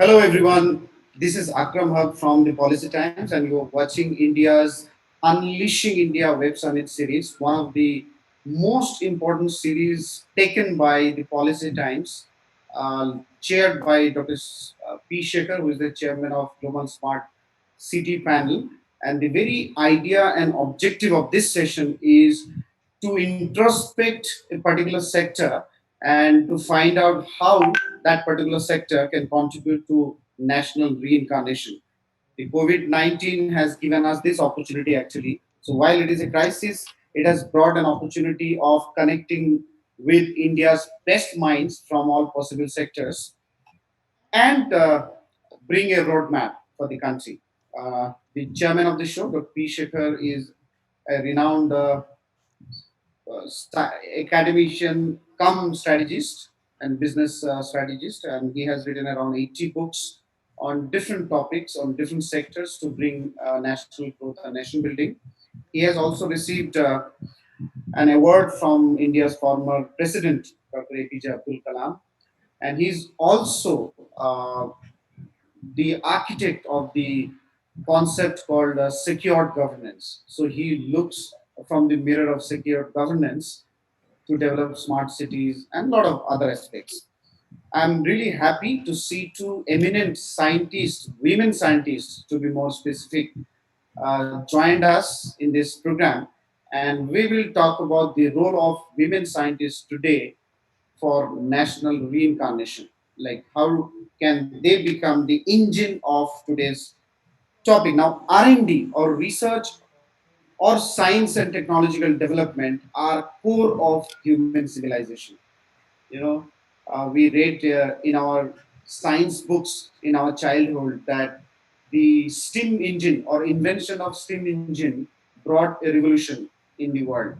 Hello, everyone. This is Akram Haq from the Policy Times, and you're watching India's Unleashing India Web Summit series, one of the most important series taken by the Policy Times, chaired by Dr. P. Shekhar, who is the chairman of Global Smart City Panel. And the very idea and objective of this session is to introspect a particular sector and to find out how that particular sector can contribute to national reincarnation. The COVID 19 has given us this opportunity actually. So, while it is a crisis, it has brought an opportunity of connecting with India's best minds from all possible sectors and bring a roadmap for the country. The chairman of the show, Dr. P. Shekhar, is a renowned academician come strategist and business strategist, and he has written around 80 books on different topics on different sectors to bring national growth and nation building. He has also received an award from India's former president, Dr. APJ Abdul Kalam, and he's also the architect of the concept called secured governance. So he looks from the mirror of secured governance to develop smart cities and a lot of other aspects. I'm really happy to see two eminent scientists, women scientists to be more specific, joined us in this program. And we will talk about the role of women scientists today for national reincarnation. Like how can they become the engine of today's topic? Now, R&D or research or science and technological development are core of human civilization. You know, we read in our science books in our childhood that the steam engine or invention of steam engine brought a revolution in the world.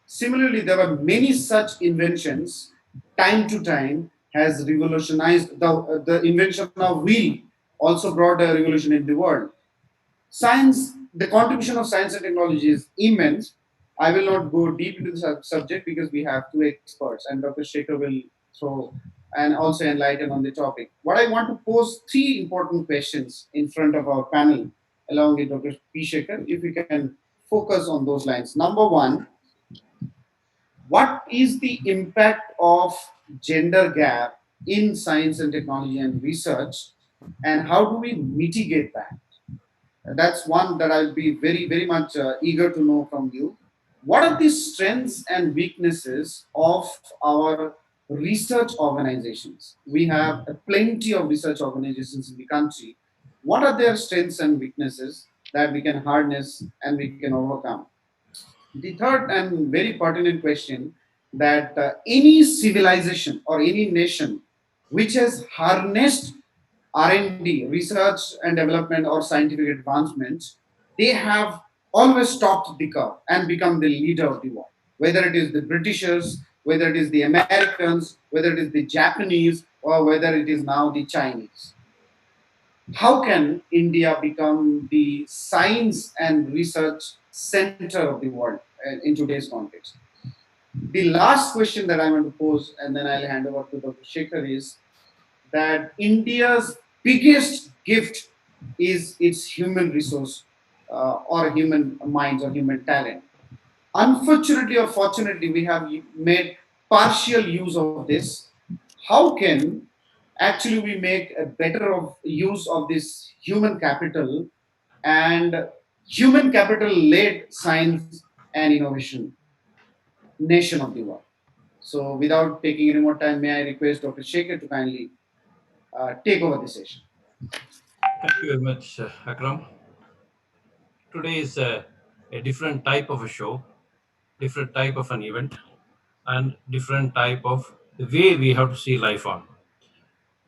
Similarly, there were many such inventions. Time to time has revolutionized the invention of wheel also brought a revolution in the world. Science, the contribution of science and technology is immense. I will not go deep into the subject because we have two experts, and Dr. Shekhar will throw and also enlighten on the topic. What I want to pose three important questions in front of our panel, along with Dr. P. Shekhar, if we can focus on those lines. Number one, what is the impact of gender gap in science and technology and research, and how do we mitigate that? That's one that I'll be very, very much eager to know from you. What are the strengths and weaknesses of our research organizations? We have plenty of research organizations in the country. What are their strengths and weaknesses that we can harness and we can overcome? The third and very pertinent question, that any civilization or any nation which has harnessed R&D, research and development or scientific advancements, they have always topped the curve and become the leader of the world. Whether it is the Britishers, whether it is the Americans, whether it is the Japanese, or whether it is now the Chinese. How can India become the science and research center of the world in today's context? The last question that I want to pose, and then I'll hand over to Dr. Shekhar, is that India's biggest gift is its human resource or human minds or human talent. Unfortunately or fortunately, we have made partial use of this. How can actually we make a better of use of this human capital and human capital led science and innovation nation of the world? So, without taking any more time, may I request Dr. Shekhar to kindly take over the session? Thank you very much, Akram. Today is a different type of a show, different type of an event, and different type of the way we have to see life on.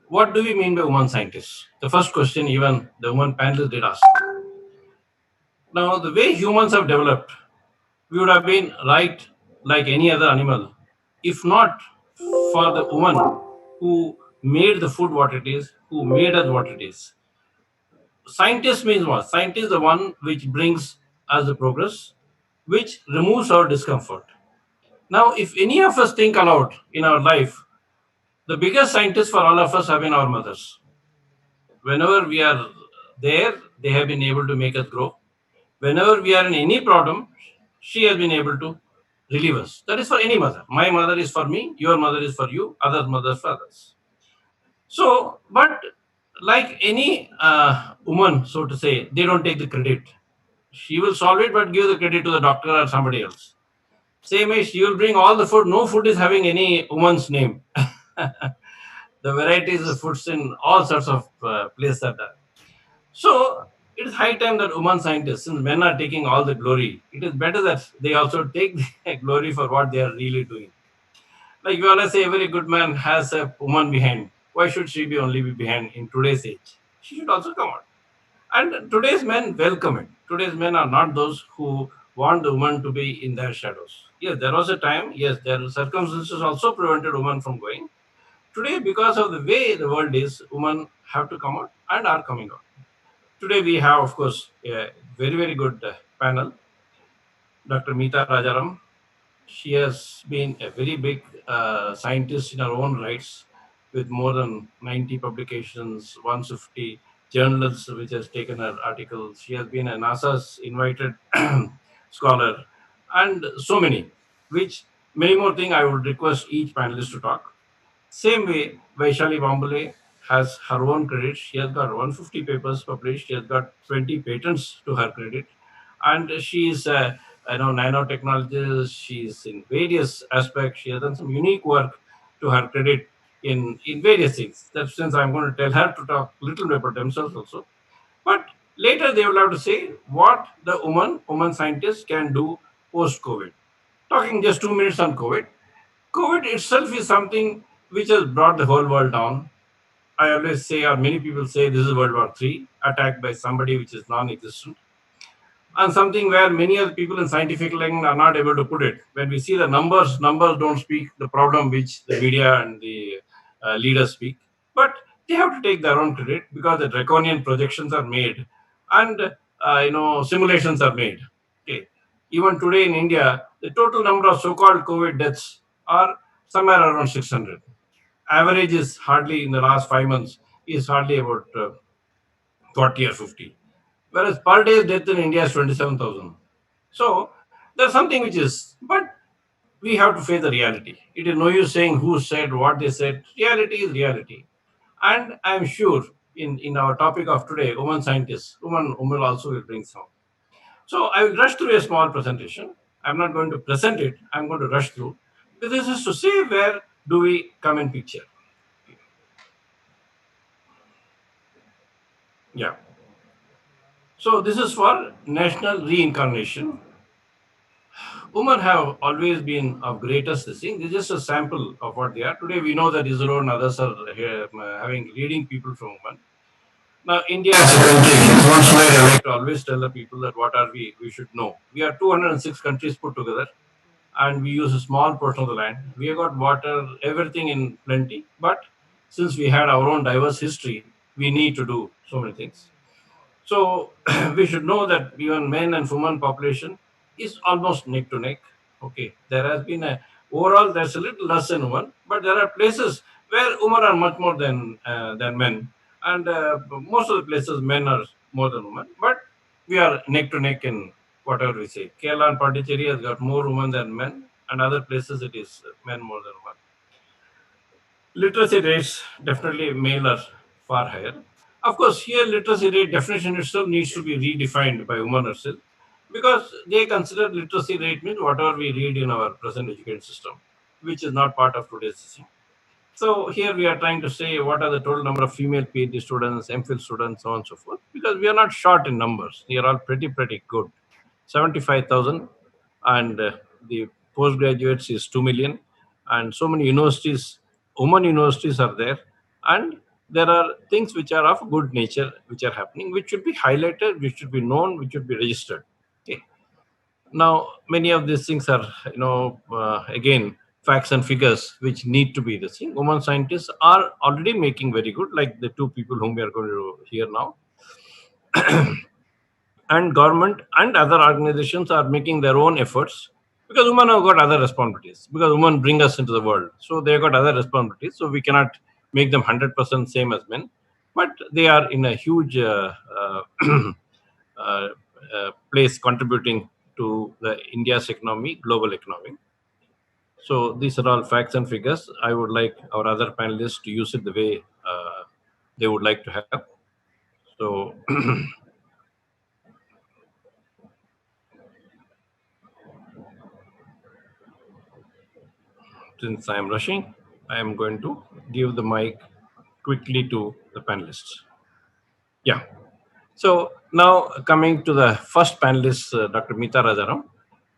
What do we mean by woman scientists? The first question, even the woman panelists did ask. Now, the way humans have developed, we would have been right like any other animal, if not for the woman who made the food what it is, who made us what it is. Scientist means what? Scientist is the one which brings us the progress, which removes our discomfort. Now, if any of us think aloud in our life, the biggest scientists for all of us have been our mothers. whenever we are there, they have been able to make us grow. Whenever we are in any problem, she has been able to relieve us. That is for any mother. My mother is for me, your mother is for you, other mothers for others. So, but like any woman, so to say, they don't take the credit. She will solve it, but give the credit to the doctor or somebody else. Same as she will bring all the food. No food is having any woman's name. The varieties of foods in all sorts of places are there. So it is high time that women scientists, since men are taking all the glory, it is better that they also take the glory for what they are really doing. Like we always say, every good man has a woman behind. Why should she be only be behind in today's age? She should also come out. And today's men welcome it. Today's men are not those who want the woman to be in their shadows. Yes, there was a time, yes, there were circumstances also prevented women from going. Today, because of the way the world is, women have to come out and are coming out. Today we have, of course, a very, very good panel. Dr. Meeta Rajaram. She has been a very big scientist in her own rights with more than 90 publications, 150 journals which has taken her articles. She has been a NASA's invited scholar and so many, which many more things I would request each panelist to talk. Same way, Vaishali Bombale has her own credit. She has got 150 papers published. She has got 20 patents to her credit, and she is nanotechnologist. She is in various aspects. She has done some unique work to her credit in various things. That since I'm going to tell her to talk a little bit about themselves also, but later they will have to say what the woman scientist can do post COVID. Talking just 2 minutes on COVID. COVID itself is something which has brought the whole world down. I always say, or many people say, this is World War III, attacked by somebody which is non existent, and something where many of the people in scientific line are not able to put it. When we see the numbers don't speak the problem which the media and the leaders speak, but they have to take their own credit because the draconian projections are made and simulations are made. Okay. Even today in India, the total number of so-called COVID deaths are somewhere around 600. Average is hardly in the last 5 months is hardly about 40 or 50, whereas per day death in India is 27,000. So there's something which is, but we have to face the reality. It is no use saying who said what they said. Reality is reality, and I'm sure in our topic of today, women scientists, women also will bring some. So I will rush through a small presentation. I'm not going to present it. I'm going to rush through. This is to say where do we come in picture. Yeah. So this is for national reincarnation. Women have always been of greatest this thing. This is just a sample of what they are. Today we know that ISRO and others are here, having leading people from women. Now India is a country. Once where I like to always tell the people that what are we should know. We are 206 countries put together, and we use a small portion of the land. We have got water, everything in plenty. But since we had our own diverse history, we need to do so many things. So we should know that even men and women population is almost neck to neck. Okay, there has been a overall there's a little less in women, but there are places where women are much more than men, and most of the places men are more than women. But we are neck to neck in whatever we say. Kerala and Pondicherry has got more women than men, and other places it is men more than women. Literacy rates definitely male are far higher. Of course, here literacy rate definition itself needs to be redefined by women herself because they consider literacy rate means whatever we read in our present education system, which is not part of today's system. So here we are trying to say what are the total number of female PhD students, MPhil students, so on and so forth, because we are not short in numbers. We are all pretty good. 75,000, and the postgraduates is 2 million, and so many universities, women universities are there, and there are things which are of good nature which are happening, which should be highlighted, which should be known, which should be registered. Okay. Now many of these things are again facts and figures which need to be the same. Women scientists are already making very good, like the two people whom we are going to hear now. And government and other organizations are making their own efforts because women have got other responsibilities, because women bring us into the world, so they've got other responsibilities, so we cannot make them 100% same as men. but they are in a huge uh, place contributing to the India's economy, global economy. So these are all facts and figures. I would like our other panelists to use it the way they would like to have. So since I am rushing, I am going to give the mic quickly to the panelists. Yeah. So now coming to the first panelist, Dr. Meeta Rajaram.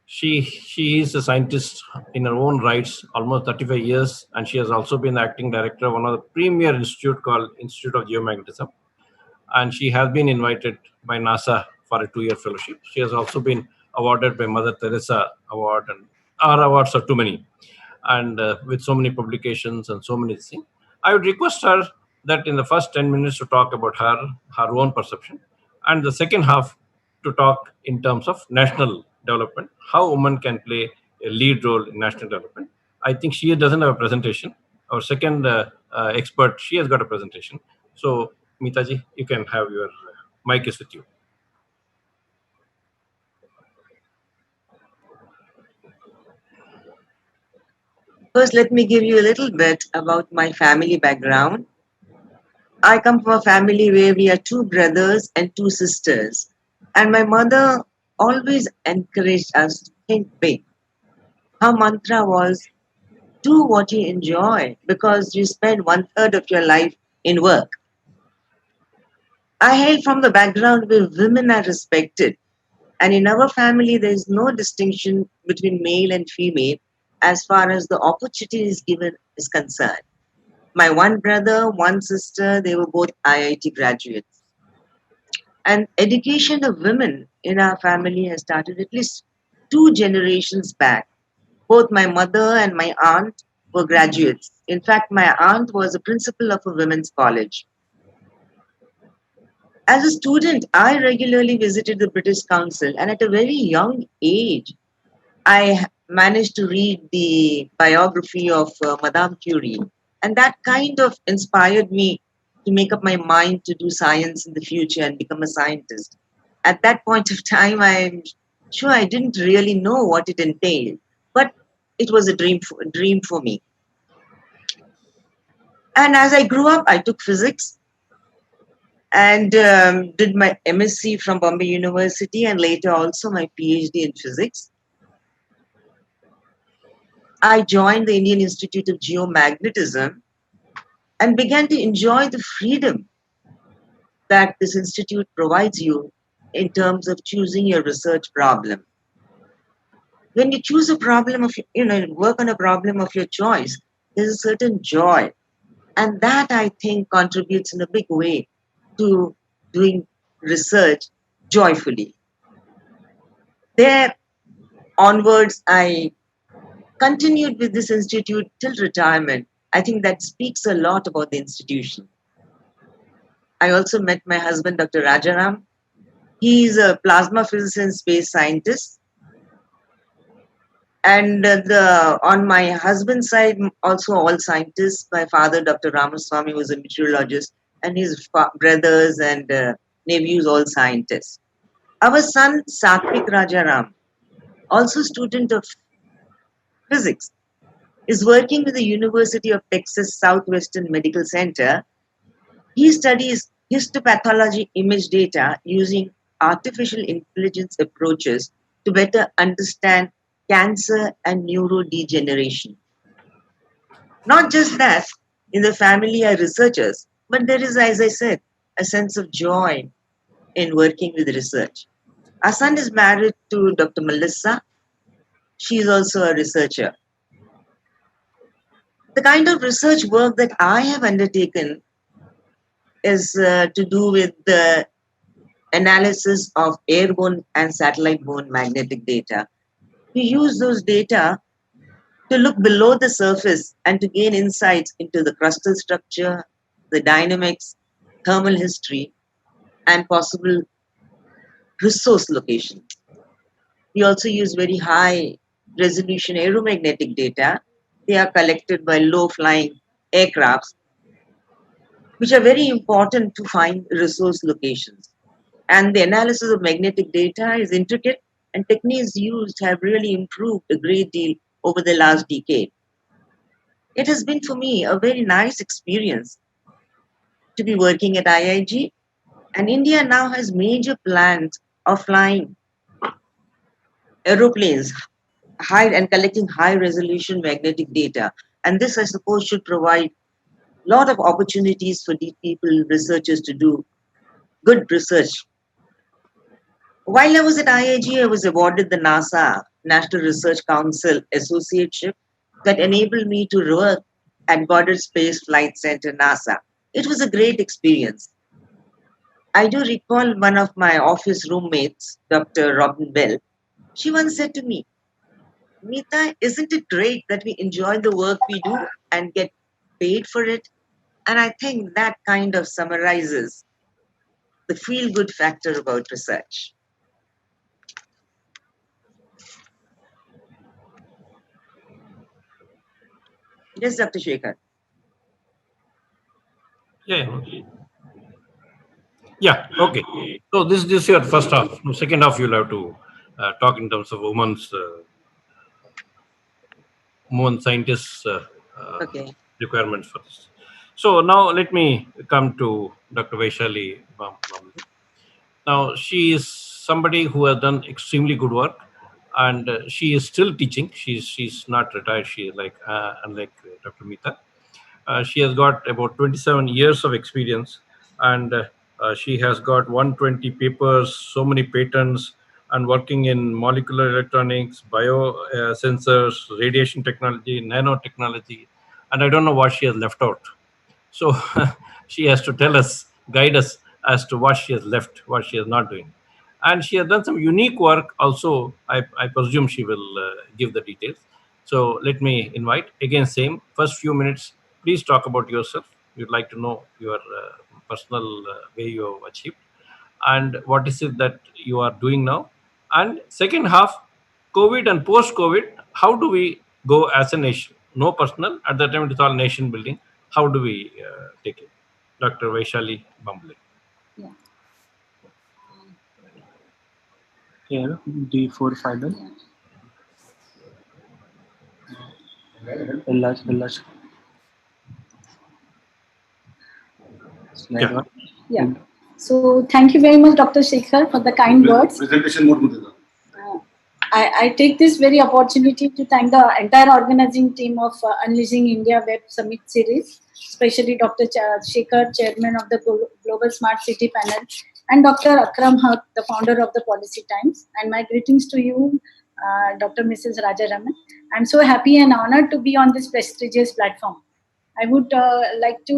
She is a scientist in her own rights, almost 35 years, and she has also been the acting director of one of the premier institute called Institute of Geomagnetism. And she has been invited by NASA for a 2-year fellowship. She has also been awarded by Mother Teresa Award, and our awards are too many, and with so many publications and so many things. I would request her that in the first 10 minutes to talk about her own perception, and the second half to talk in terms of national development, how women can play a lead role in national development. I think she doesn't have a presentation. Our second expert, she has got a presentation. So, Meetaji, you can have your mic is with you. First, let me give you a little bit about my family background. I come from a family where we are two brothers and two sisters. And my mother always encouraged us to think big. Her mantra was do what you enjoy because you spend 1/3 of your life in work. I hail from the background where women are respected. And in our family, there is no distinction between male and female as far as the opportunity is given is concerned. My one brother, one sister, they were both IIT graduates. And education of women in our family has started at least 2 generations back. Both my mother and my aunt were graduates. In fact, my aunt was a principal of a women's college. As a student, I regularly visited the British Council, and at a very young age, I managed to read the biography of Madame Curie, and that kind of inspired me to make up my mind to do science in the future and become a scientist. At that point of time, I'm sure I didn't really know what it entailed, but it was a dream for me. And as I grew up, I took physics and did my MSc from Bombay University and later also my PhD in physics. I joined the Indian Institute of Geomagnetism and began to enjoy the freedom that this institute provides you in terms of choosing your research problem. When you choose a problem of, work on a problem of your choice, there's a certain joy. And that I think contributes in a big way to doing research joyfully. There onwards, I continued with this institute till retirement. I think that speaks a lot about the institution. I also met my husband, Dr. Rajaram. He is a plasma physicist and space scientist. And on my husband's side, also all scientists. My father, Dr. Ramaswamy, was a meteorologist, and his brothers and nephews, all scientists. Our son, Satvik Rajaram, also student of physics, is working with the University of Texas Southwestern Medical Center. He studies histopathology image data using artificial intelligence approaches to better understand cancer and neurodegeneration. Not just that, in the family are researchers, but there is, as I said, a sense of joy in working with research. Our son is married to Dr. Melissa. She is also a researcher. The kind of research work that I have undertaken is to do with the analysis of airborne and satellite-borne magnetic data. We use those data to look below the surface and to gain insights into the crustal structure, the dynamics, thermal history, and possible resource location. We also use very high resolution aeromagnetic data. They are collected by low flying aircrafts. which are very important to find resource locations. And the analysis of magnetic data is intricate, and techniques used have really improved a great deal over the last decade. It has been for me a very nice experience to be working at IIG, and India now has major plans of flying aeroplanes high and collecting high resolution magnetic data. And this, I suppose, should provide a lot of opportunities for these people, researchers, to do good research. While I was at IIG, I was awarded the NASA National Research Council Associateship that enabled me to work at Goddard Space Flight Center, NASA. It was a great experience. I do recall one of my office roommates, Dr. Robin Bell. She once said to me, Meeta, isn't it great that we enjoy the work we do and get paid for it? And I think that kind of summarizes the feel good factor about research. Yes, Dr. Shekhar. Yeah, yeah. Yeah, okay. So this is your first half. No, second half you'll have to talk in terms of women scientists Okay. requirements for this. So now let me come to Dr. Vaishali Bamble. Now she is somebody who has done extremely good work, and she is still teaching. She's not retired. She is like unlike Dr. Meeta. She has got about 27 years of experience, and she has got 120 papers, so many patents, and working in molecular electronics, bio sensors, radiation technology, nanotechnology, and I don't know what she has left out. So she has to tell us, guide us as to what she has left, what she is not doing. And she has done some unique work also. I presume she will give the details. So let me invite again, same first few minutes. Please talk about yourself. We'd like to know your personal way you have achieved and what is it that you are doing now. And second half, COVID and post COVID, how do we go as a nation? No personal, at that time it is all nation building. How do we take it? Dr. Vaishali Bamble. Yeah. Here, D4 final. Ella. Slide Yeah. one. Yeah. So thank you very much, Dr. Shekhar, for the kind words. Presentation mode. I take this very opportunity to thank the entire organizing team of Unleashing India Web Summit Series, especially Dr. Shekhar, Chairman of the Global Smart City Panel, and Dr. Akram Haq, the founder of the Policy Times. And my greetings to you, Dr. Mrs. Rajaraman. I'm so happy and honored to be on this prestigious platform. I would like to,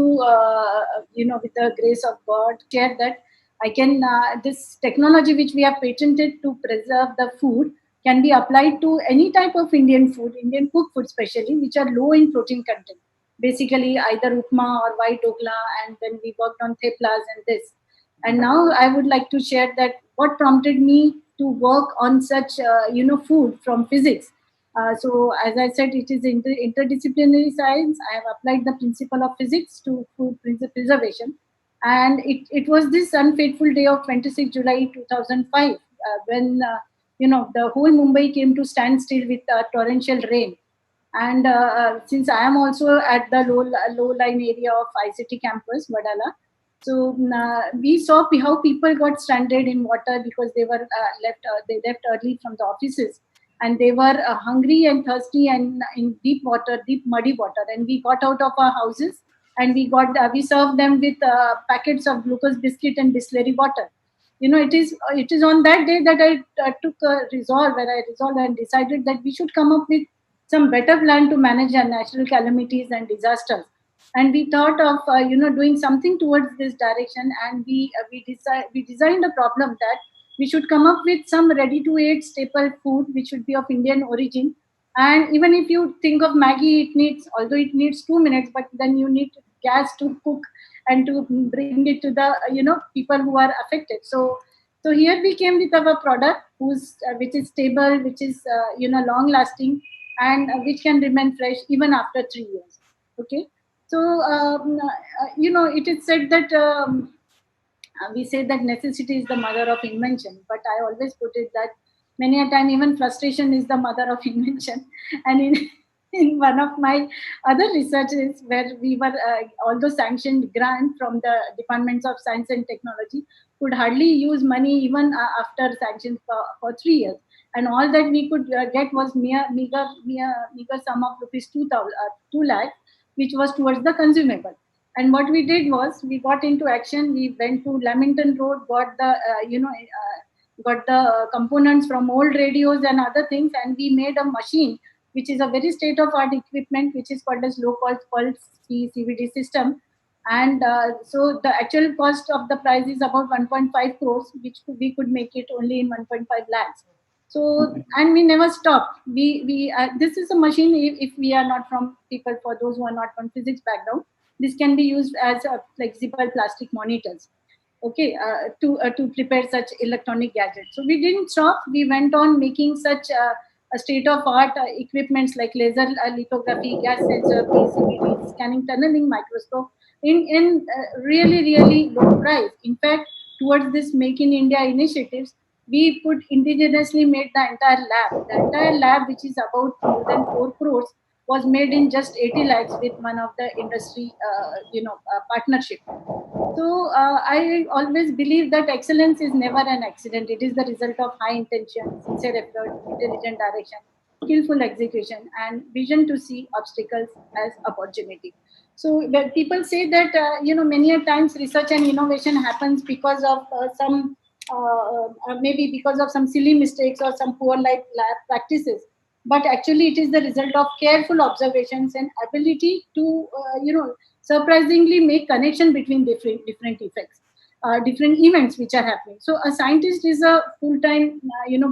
with the grace of God, share that I can, this technology which we have patented to preserve the food can be applied to any type of Indian food, Indian cooked food especially, which are low in protein content. Basically, either upma or white dokla, and then we worked on theplas and this. And now I would like to share that what prompted me to work on such, food from physics. So, as I said, it is interdisciplinary science. I have applied the principle of physics to food preservation. And it was this unfaithful day of 26 July 2005 when, the whole Mumbai came to stand still with torrential rain. And since I am also at the low line area of ICT campus, Vadala, so we saw how people got stranded in water because they were they left early from the offices, and they were hungry and thirsty and in deep water, deep muddy water. And we got out of our houses and we served them with packets of glucose biscuit and distillery water. It is on that day that I took a resolve, where I resolved and decided that we should come up with some better plan to manage our natural calamities and disasters. And we thought of doing something towards this direction, and we designed a problem that we should come up with some ready to eat staple food which should be of Indian origin. And even if you think of Maggie, although it needs 2 minutes, but then you need gas to cook and to bring it to the people who are affected. So here we came with our product, which is stable, which is long lasting, and which can remain fresh even after 3 years. Okay. So, it is said that we say that necessity is the mother of invention, but I always put it that many a time even frustration is the mother of invention. And in one of my other researches where we were although sanctioned grant from the departments of science and technology, could hardly use money even after sanctions for 3 years, and all that we could get was meager sum of rupees 2 lakhs, which was towards the consumable. And what we did was we got into action. We went to Lamington Road, got the got the components from old radios and other things, and we made a machine which is a very state of art equipment, which is called as low pulse key CVD system. And so the actual cost of the price is about 1.5 crores, which we could make it only in 1.5 lakhs. So, and we never stopped. We This is a machine. If we are not from people, for those who are not from physics background, this can be used as a flexible plastic monitors, okay, to prepare such electronic gadgets. So we didn't stop. We went on making such a state of art equipments like laser lithography, gas sensor, PCBD, scanning, tunneling microscope in really low price. In fact, towards this Make in India initiatives, we put indigenously made the entire lab. The entire lab, which is about more than 4 crores, was made in just 80 lakhs with one of the industry, partnership. So I always believe that excellence is never an accident. It is the result of high intention, sincere effort, intelligent direction, skillful execution, and vision to see obstacles as opportunity. So when people say that many a times research and innovation happens because of maybe because of some silly mistakes or some poor lab practices, but actually it is the result of careful observations and ability to surprisingly make connection between different effects, different events which are happening. So a scientist is a full-time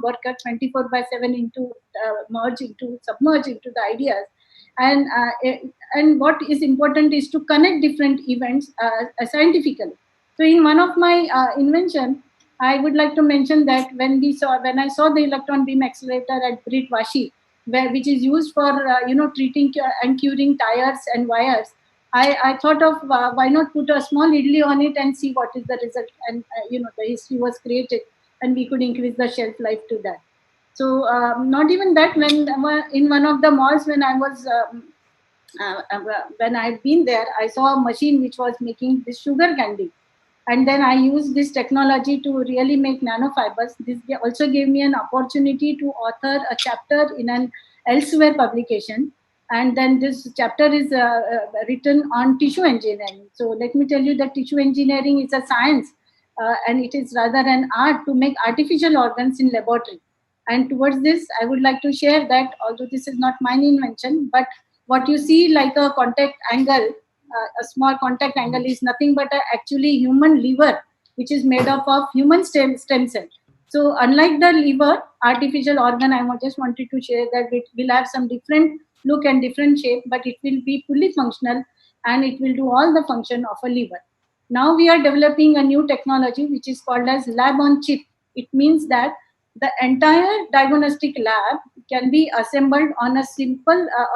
worker, 24 by 7, into submerge into the ideas. And what is important is to connect different events scientifically. So in one of my invention, I would like to mention that when I saw the electron beam accelerator at Brit Vashi, which is used for treating and curing tires and wires, I thought of why not put a small idli on it and see what is the result. And the history was created, and we could increase the shelf life to that. So not even that, when in one of the malls when I was when I'd been there, I saw a machine which was making this sugar candy. And then I used this technology to really make nanofibers. This also gave me an opportunity to author a chapter in an elsewhere publication. And then this chapter is written on tissue engineering. So let me tell you that tissue engineering is a science, and it is rather an art to make artificial organs in laboratory. And towards this, I would like to share that although this is not my invention, but what you see like a contact angle, a small contact angle, is nothing but actually human liver, which is made up of human stem cell. So unlike the liver, artificial organ, just wanted to share that it will have some different look and different shape, but it will be fully functional, and it will do all the function of a liver. Now we are developing a new technology which is called as lab on chip. It means that the entire diagnostic lab can be assembled on a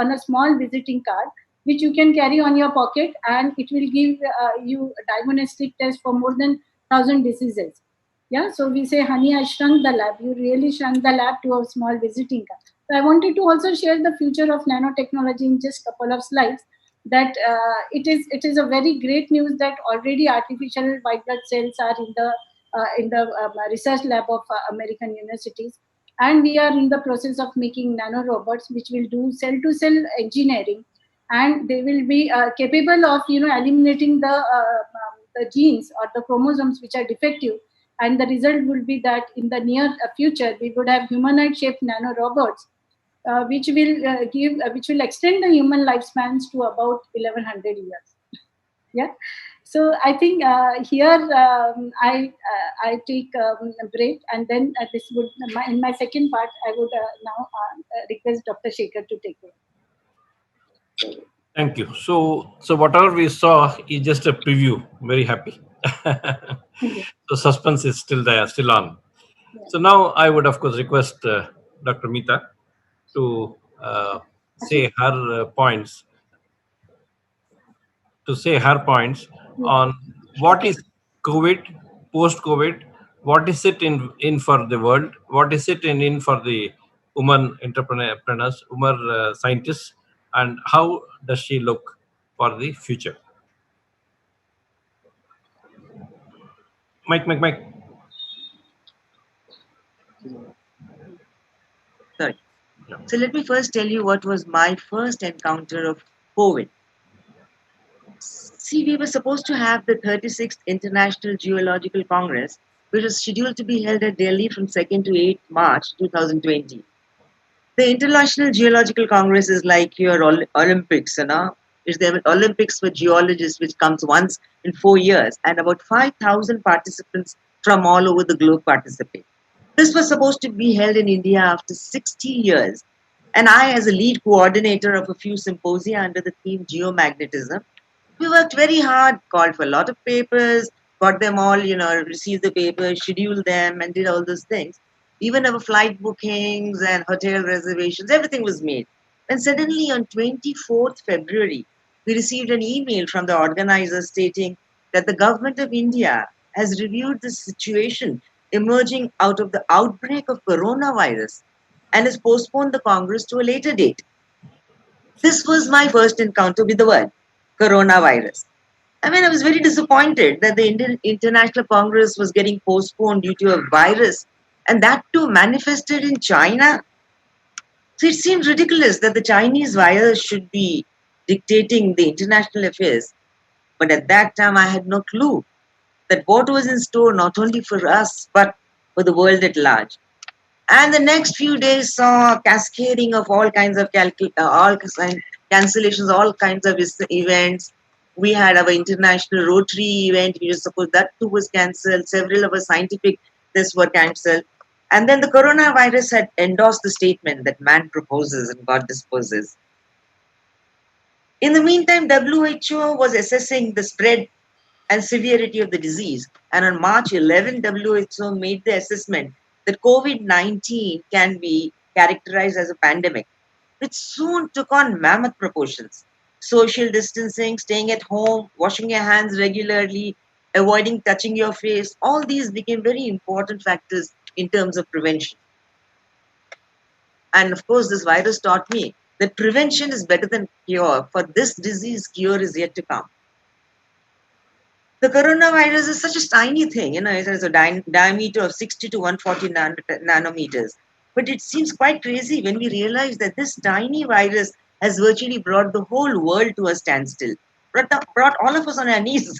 on a small visiting card, which you can carry on your pocket, and it will give you a diagnostic test for more than 1,000 diseases. Yeah, so we say, honey, I shrunk the lab. You really shrunk the lab to a small visiting card. So I wanted to also share the future of nanotechnology in just a couple of slides. That it is a very great news that already artificial white blood cells are in the research lab of American universities, and we are in the process of making nanorobots which will do cell to cell engineering, and they will be capable of eliminating the genes or the chromosomes which are defective. And the result will be that in the near future we would have humanoid shaped nanorobots, which will extend the human lifespans to about 1100 years. Yeah. So I think here I take a break, and then this would in my second part I would now request Dr. Shekhar to take over. Thank you. So whatever we saw is just a preview. Very happy. So suspense is still there, still on. Yeah. So now I would, of course, request Dr. Meeta to say her points. to say her points on what is COVID, post COVID, what is it in for the world, what is it in for the women entrepreneurs, women scientists, and how does she look for the future? Mike. Sorry. Yeah. So let me first tell you what was my first encounter of COVID. See, we were supposed to have the 36th International Geological Congress, which was scheduled to be held at Delhi from 2nd to 8th March 2020. The International Geological Congress is like your Olympics, you know. It's the Olympics for geologists, which comes once in 4 years, and about 5,000 participants from all over the globe participate. This was supposed to be held in India after 60 years, and I, as a lead coordinator of a few symposia under the theme geomagnetism, we worked very hard, called for a lot of papers, got them all, received the papers, scheduled them, and did all those things. Even our flight bookings and hotel reservations, everything was made. And suddenly on 24th February, we received an email from the organizer stating that the government of India has reviewed the situation emerging out of the outbreak of coronavirus and has postponed the Congress to a later date. This was my first encounter with the word coronavirus. I mean, I was very disappointed that the Indian International Congress was getting postponed due to a virus, and that too manifested in China. So it seemed ridiculous that the Chinese virus should be dictating the international affairs. But at that time, I had no clue that what was in store not only for us, but for the world at large. And the next few days saw cascading of all kinds of cancellations, all kinds of events. We had our international Rotary event. We were supposed that too was cancelled. Several of our scientific tests were cancelled. And then the coronavirus had endorsed the statement that man proposes and God disposes. In the meantime, WHO was assessing the spread and severity of the disease. And on March 11, WHO made the assessment that COVID-19 can be characterized as a pandemic, which soon took on mammoth proportions. Social distancing, staying at home, washing your hands regularly, avoiding touching your face, all these became very important factors in terms of prevention. And of course, this virus taught me that prevention is better than cure. For this disease, cure is yet to come. The coronavirus is such a tiny thing, it has a diameter of 60 to 140 nanometers. But it seems quite crazy when we realize that this tiny virus has virtually brought the whole world to a standstill, brought all of us on our knees.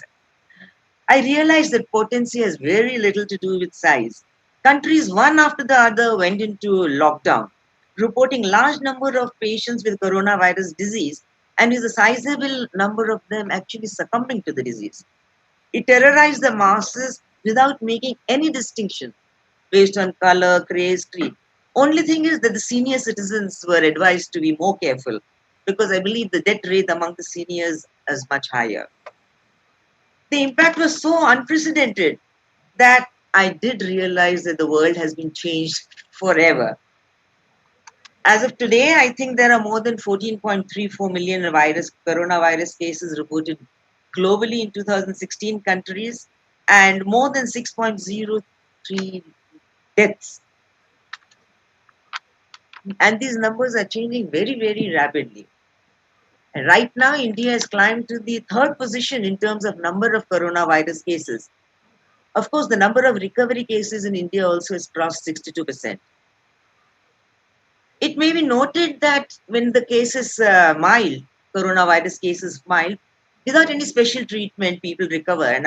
I realized that potency has very little to do with size. Countries, one after the other, went into lockdown, reporting large number of patients with coronavirus disease, and with a sizable number of them actually succumbing to the disease. It terrorized the masses without making any distinction based on color, race, creed. Only thing is that the senior citizens were advised to be more careful because I believe the death rate among the seniors is much higher. The impact was so unprecedented that I did realize that the world has been changed forever. As of today, I think there are more than 14.34 million coronavirus cases reported globally in 2016 countries and more than 6.03 deaths. And these numbers are changing very, very rapidly. And right now, India has climbed to the third position in terms of number of coronavirus cases. Of course, the number of recovery cases in India also has crossed 62%. It may be noted that when the case is mild, coronavirus case is mild, without any special treatment, people recover, and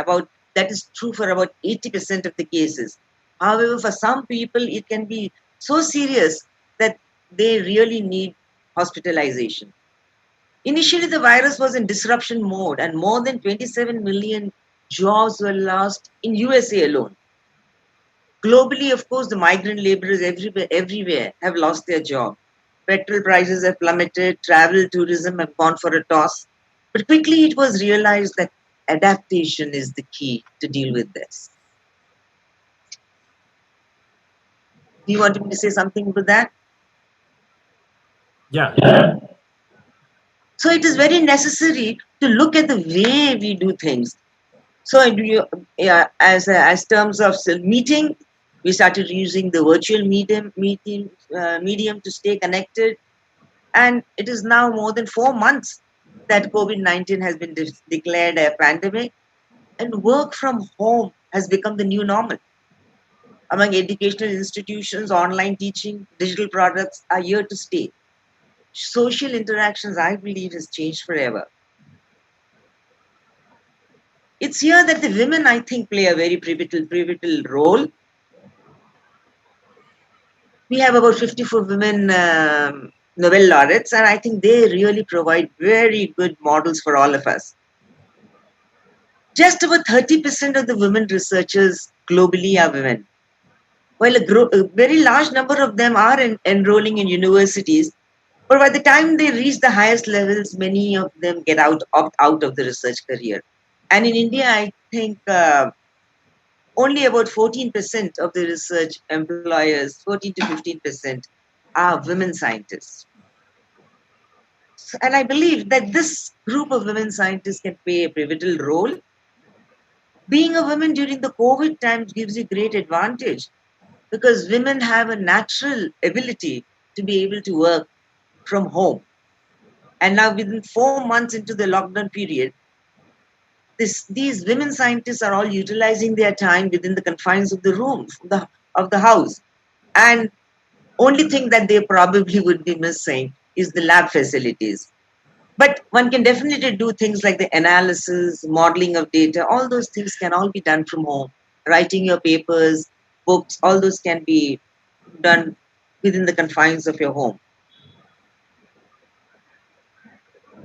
that is true for about 80% of the cases. However, for some people, it can be so serious that they really need hospitalization. Initially, the virus was in disruption mode, and more than 27 million jobs were lost in USA alone. Globally, of course, the migrant laborers everywhere have lost their job. Petrol prices have plummeted, travel, tourism have gone for a toss. But quickly it was realized that adaptation is the key to deal with this. Do you want me to say something about that? Yeah. So it is very necessary to look at the way we do things. So yeah, as terms of meeting, we started using the virtual medium to stay connected, and it is now more than 4 months that COVID-19 has been declared a pandemic, and work from home has become the new normal. Among educational institutions, online teaching, digital products are here to stay. Social interactions, I believe, has changed forever. It's here that the women, I think, play a very pivotal role. We have about 54 women Nobel laureates, and I think they really provide very good models for all of us. Just about 30% of the women researchers globally are women. While a very large number of them are enrolling in universities, but by the time they reach the highest levels, many of them opt out of the research career. And in India, I think only about 14% of the research employers, 14 to 15%, are women scientists. And I believe that this group of women scientists can play a pivotal role. Being a woman during the COVID times gives you great advantage because women have a natural ability to be able to work from home. And now within 4 months into the lockdown period, these women scientists are all utilizing their time within the confines of the room, of the house. And only thing that they probably would be missing is the lab facilities. But one can definitely do things like the analysis, modeling of data, all those things can all be done from home. Writing your papers, books, all those can be done within the confines of your home.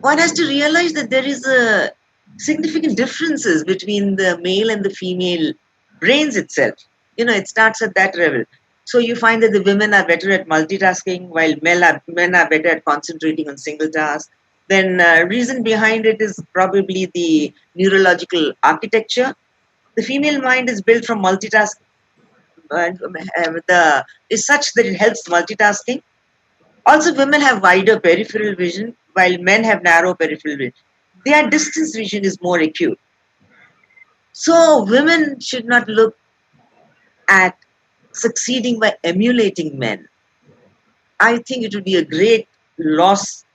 One has to realize that there is a significant differences between the male and the female brains itself. It starts at that level. So you find that the women are better at multitasking, while men are better at concentrating on single tasks. Then reason behind it is probably the neurological architecture. The female mind is built from multitasking. Is such that it helps multitasking. Also, women have wider peripheral vision, while men have narrow peripheral vision. Their distance vision is more acute. So, women should not look at succeeding by emulating men. I think it would be a great loss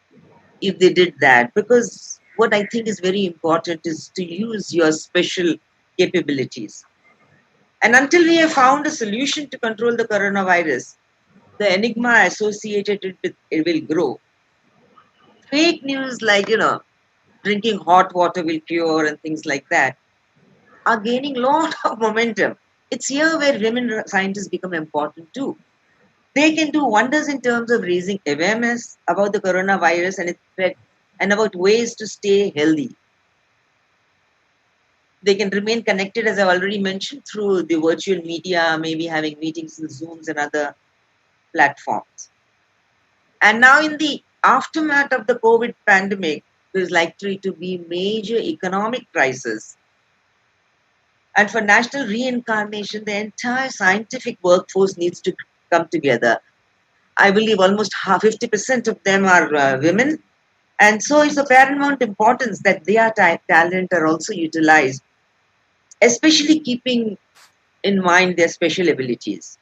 if they did that, because what I think is very important is to use your special capabilities. And until we have found a solution to control the coronavirus, the enigma associated with it will grow. Fake news like, drinking hot water will cure and things like that are gaining a lot of momentum. It's here where women scientists become important too. They can do wonders in terms of raising awareness about the coronavirus and its threat and about ways to stay healthy. They can remain connected, as I already mentioned, through the virtual media, maybe having meetings in Zooms and other platforms. And now, in the aftermath of the COVID pandemic, there's likely to be major economic crisis. And for national reincarnation, the entire scientific workforce needs to come together. I believe almost 50% of them are women. And so it's of paramount importance that their talent are also utilized, especially keeping in mind their special abilities.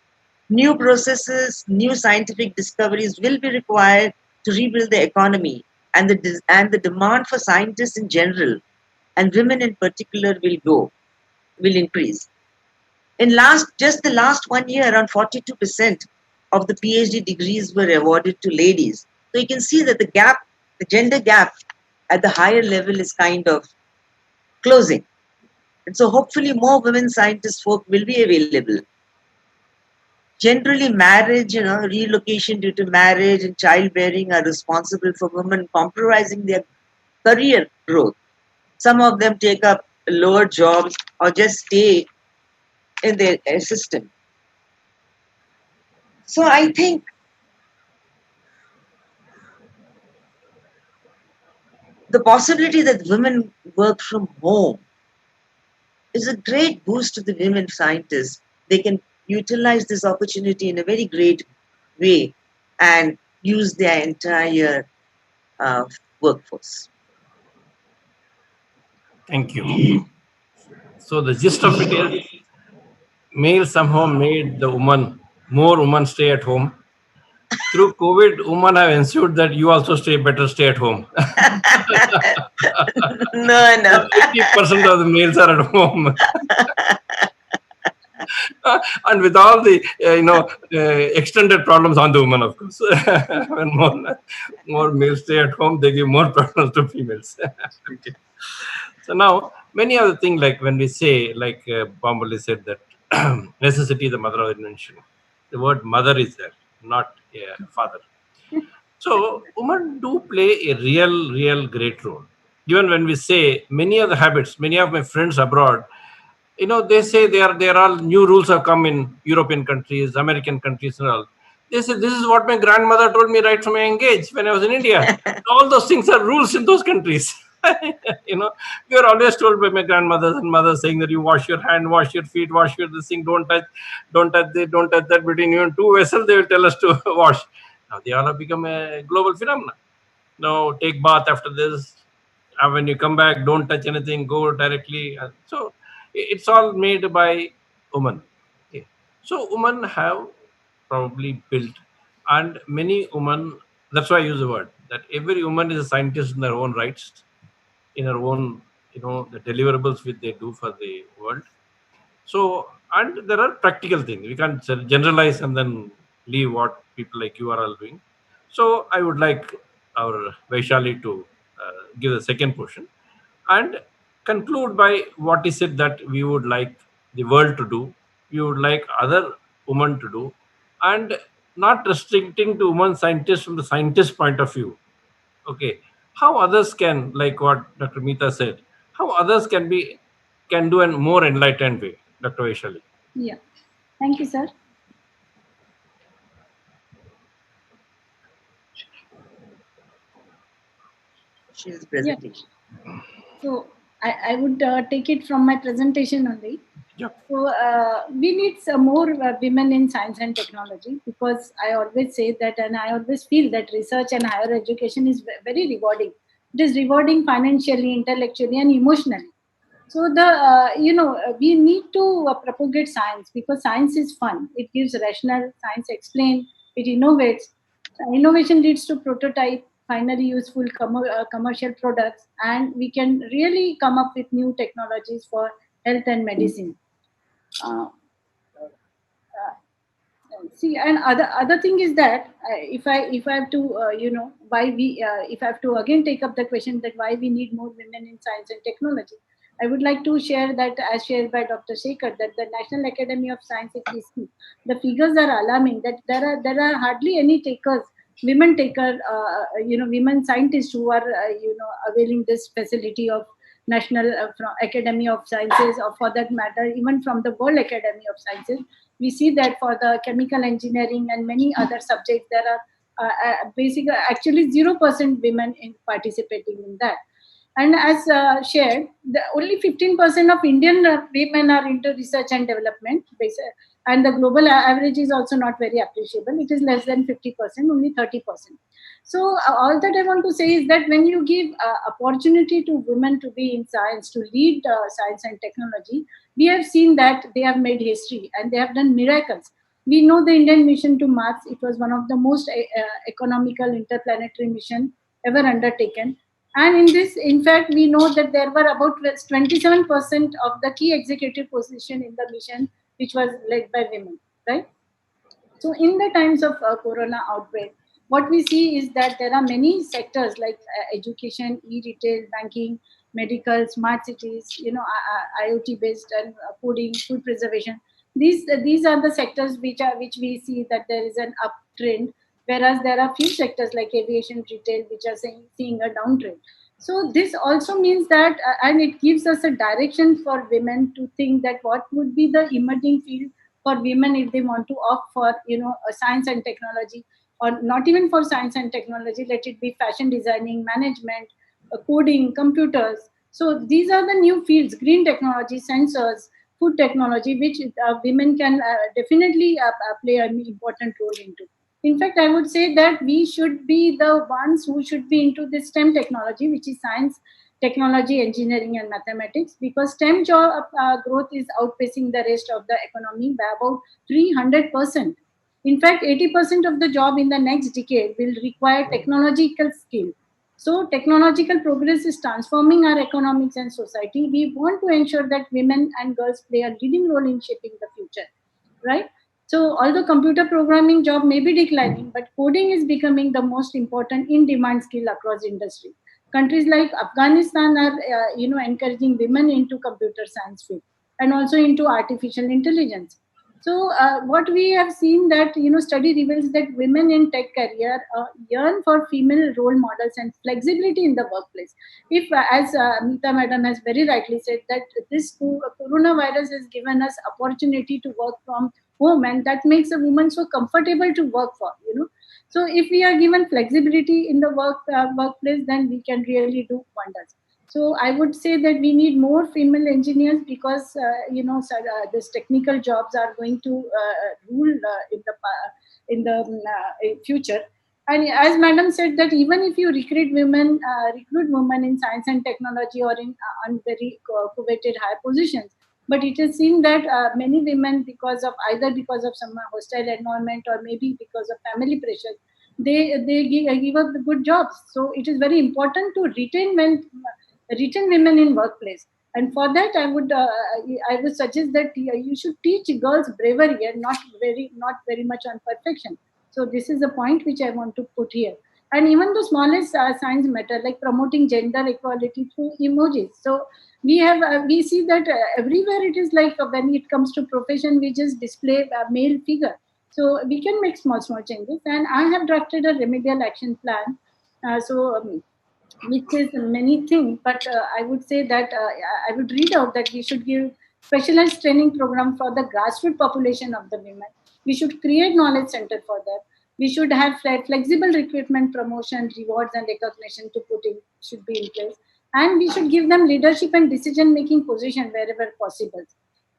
New processes, new scientific discoveries will be required to rebuild the economy, and the demand for scientists in general and women in particular will increase. In just the last 1 year, around 42% of the PhD degrees were awarded to ladies. So you can see that the gender gap at the higher level is kind of closing. And so hopefully more women scientists folk will be available. Generally, marriage, relocation due to marriage and childbearing are responsible for women compromising their career growth. Some of them take up lower jobs or just stay in their system. So I think the possibility that women work from home is a great boost to the women scientists. They can utilize this opportunity in a very great way and use their entire workforce. Thank you. So the gist of it is, male somehow made the more women stay at home. Through COVID, women have ensured that you also better stay at home. No, no. 80% of the males are at home. And with all the extended problems on the women, of course. When more males stay at home, they give more problems to females. Okay. So now many other things, like when we say, like Bombali said, that necessity is the mother of invention. The word mother is there, not father. So women do play a real great role. Even when we say many of the habits, many of my friends abroad, they say there are all new rules have come in European countries, American countries, and all. They say this is what my grandmother told me right from my young age when I was in India. All those things are rules in those countries. you know, we are always told by my grandmothers and mothers saying that you wash your hand, wash your feet, wash your this thing, don't touch this, don't touch that. Between you and two vessels, they will tell us to wash. Now they all have become a global phenomenon. Now take bath after this. And when you come back, don't touch anything, go directly. So it's all made by women. Okay. So women have probably built, and many women, that's why I use the word, that every woman is a scientist in their own rights, in her own, the deliverables which they do for the world. So, and there are practical things. We can't generalize and then leave what people like you are all doing. So, I would like our Vaishali to give the second portion and conclude by what is it that we would like the world to do, we would like other women to do, and not restricting to women scientists from the scientist point of view. Okay, how others can, like what Dr. Meeta said, how others can do in more enlightened way, Dr. Vaishali. Yeah. Thank you, sir. She's presentation. So I would take it from my presentation only. Yeah. So we need some more women in science and technology, because I always say that, and I always feel that research and higher education is very rewarding. It is rewarding financially, intellectually, and emotionally. So we need to propagate science, because science is fun. It gives rational science, explain, it innovates. Innovation leads to prototype, finally useful commercial products, and we can really come up with new technologies for health and medicine. Uh, See, and other thing is that if I have to why we if I have to again take up the question that why we need more women in science and technology, I would like to share that, as shared by Dr. Shekhar, that the National Academy of Science, if we see, the figures are alarming, that there are hardly any women scientists who are availing this facility of National from Academy of Sciences, or for that matter even from the World Academy of Sciences. We see that for the chemical engineering and many other subjects, there are basically actually 0% women in participating in that. And as shared, only 15% of Indian women are into research and development, and the global average is also not very appreciable. It is less than 50%, only 30%. So all that I want to say is that when you give opportunity to women to be in science, to lead science and technology, we have seen that they have made history and they have done miracles. We know the Indian mission to Mars. It was one of the most economical interplanetary mission ever undertaken. And in this, in fact, we know that there were about 27% of the key executive position in the mission, which was led by women, right? So in the times of corona outbreak, what we see is that there are many sectors like education, e-retail, banking, medical, smart cities, IoT based, and fooding, food preservation. These are the sectors which we see that there is an uptrend, whereas there are few sectors like aviation, retail, which are seeing a downtrend. So this also means that, and it gives us a direction for women to think that what would be the emerging field for women if they want to opt for science and technology, or not even for science and technology, let it be fashion designing, management, coding, computers. So these are the new fields: green technology, sensors, food technology, which women can definitely play an important role into. In fact, I would say that we should be the ones who should be into this STEM technology, which is science, technology, engineering, and mathematics, because STEM job growth is outpacing the rest of the economy by about 300%. In fact, 80% of the job in the next decade will require technological skill. So, technological progress is transforming our economics and society. We want to ensure that women and girls play a leading role in shaping the future, right? So, although computer programming job may be declining, but coding is becoming the most important in-demand skill across industry. Countries like Afghanistan are, encouraging women into computer science field and also into artificial intelligence. So, what we have seen that study reveals that women in tech career yearn for female role models and flexibility in the workplace. If, as Meeta Madam has very rightly said, that this coronavirus has given us opportunity to work from home, and that makes a woman so comfortable to work for. So if we are given flexibility in the workplace, then we can really do wonders. So I would say that we need more female engineers, because this technical jobs are going to rule in the future. And as Madam said, that even if you recruit women in science and technology, or in on very coveted high positions, but it is seen that many women, because of some hostile environment, or maybe because of family pressure, they give up the good jobs. So it is very important to retain women in workplace. And for that, I would suggest that you should teach girls bravery, and not very much on perfection. So this is the point which I want to put here. And even the smallest signs matter, like promoting gender equality through emojis. So we see that everywhere it is like, when it comes to profession, we just display a male figure. So we can make small changes. And I have drafted a remedial action plan. Which is many things, but I would say that I would read out that we should give specialized training program for the grassroots population of the women. We should create knowledge center for that. We should have flexible recruitment, promotion, rewards, and recognition to put in should be in place, and we should give them leadership and decision making position wherever possible.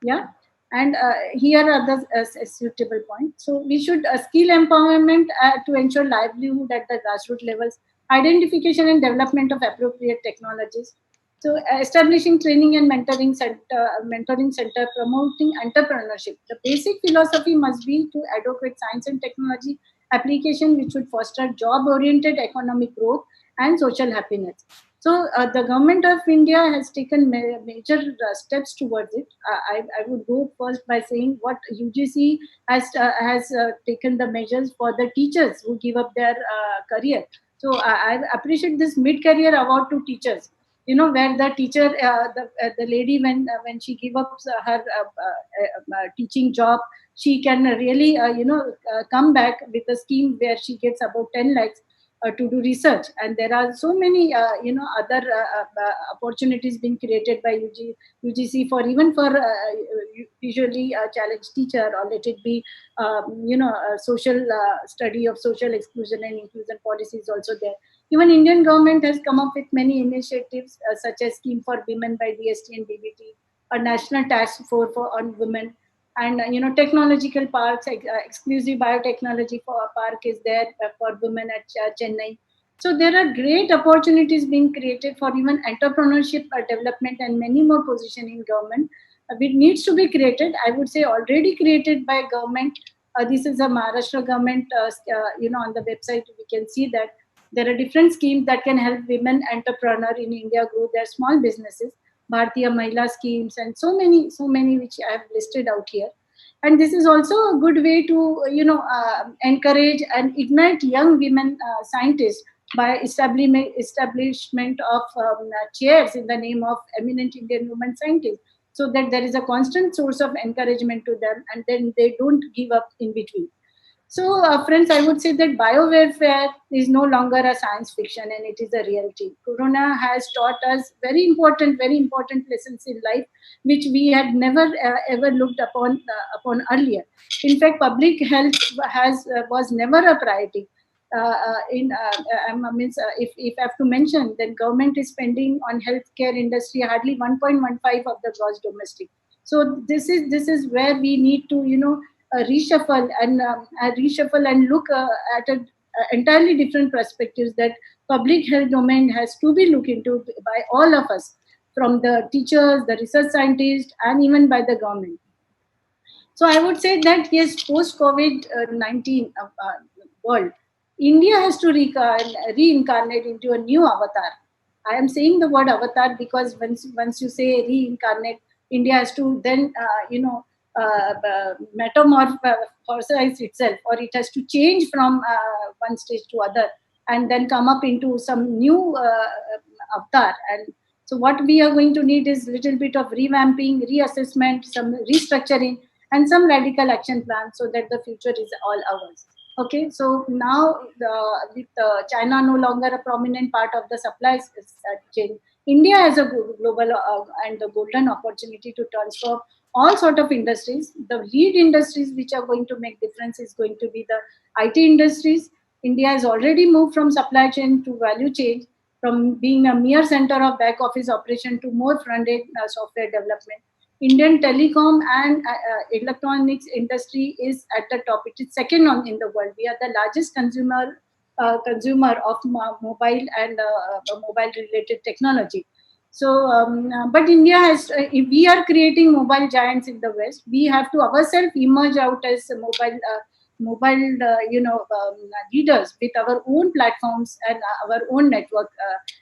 Yeah. And here are the suitable points. So we should skill empowerment to ensure livelihood at the grassroots levels, identification and development of appropriate technologies. So establishing training and mentoring center, promoting entrepreneurship. The basic philosophy must be to advocate science and technology application, which would foster job-oriented economic growth and social happiness. So the government of India has taken major steps towards it. I would go first by saying what UGC has taken the measures for the teachers who give up their career. So I appreciate this mid-career award to teachers. Where the teacher, the lady, when she gives up her teaching job, she can really come back with a scheme where she gets about 10 lakhs to do research. And there are so many other opportunities being created by UGC for even for visually challenged teacher, or let it be social study of social exclusion and inclusion policies also there. Even Indian government has come up with many initiatives, such as scheme for women by DST and DBT, a national task force on women, and technological parks, exclusive biotechnology for park is there for women at Chennai. So there are great opportunities being created for even entrepreneurship development, and many more position in government which needs to be created. I would say already created by government. This is a Maharashtra government. On the website we can see that there are different schemes that can help women entrepreneur in India grow their small businesses. Bharatiya Mahila schemes, and so many which I have listed out here. And this is also a good way to encourage and ignite young women scientists by establishment of chairs in the name of eminent Indian women scientists, so that there is a constant source of encouragement to them, and then they don't give up in between. So, friends, I would say that biowarfare is no longer a science fiction, and it is a reality. Corona has taught us very important lessons in life, which we had never ever looked upon earlier. In fact, public health was never a priority. If I have to mention, then government is spending on healthcare industry hardly 1.15 of the gross domestic. So this is where we need to reshuffle and look at entirely different perspectives, that public health domain has to be looked into by all of us, from the teachers, the research scientists, and even by the government. So I would say that yes, post COVID-19 world, India has to reincarnate into a new avatar. I am saying the word avatar because once you say reincarnate, India has to then metamorphosize itself, or it has to change from one stage to other, and then come up into some new avatar. And so what we are going to need is little bit of revamping, reassessment, some restructuring, and some radical action plans, so that the future is all ours. Okay, so now with China no longer a prominent part of the supply chain, India has a global and the golden opportunity to transform all sort of industries. The lead industries which are going to make difference is going to be the IT industries. India has already moved from supply chain to value chain, from being a mere center of back office operation to more front-end software development. Indian telecom and electronics industry is at the top. It is second on in the world. We are the largest consumer of mobile and mobile related technology. So, but India has, if we are creating mobile giants in the West, we have to ourselves emerge out as a mobile leaders with our own platforms and our own network,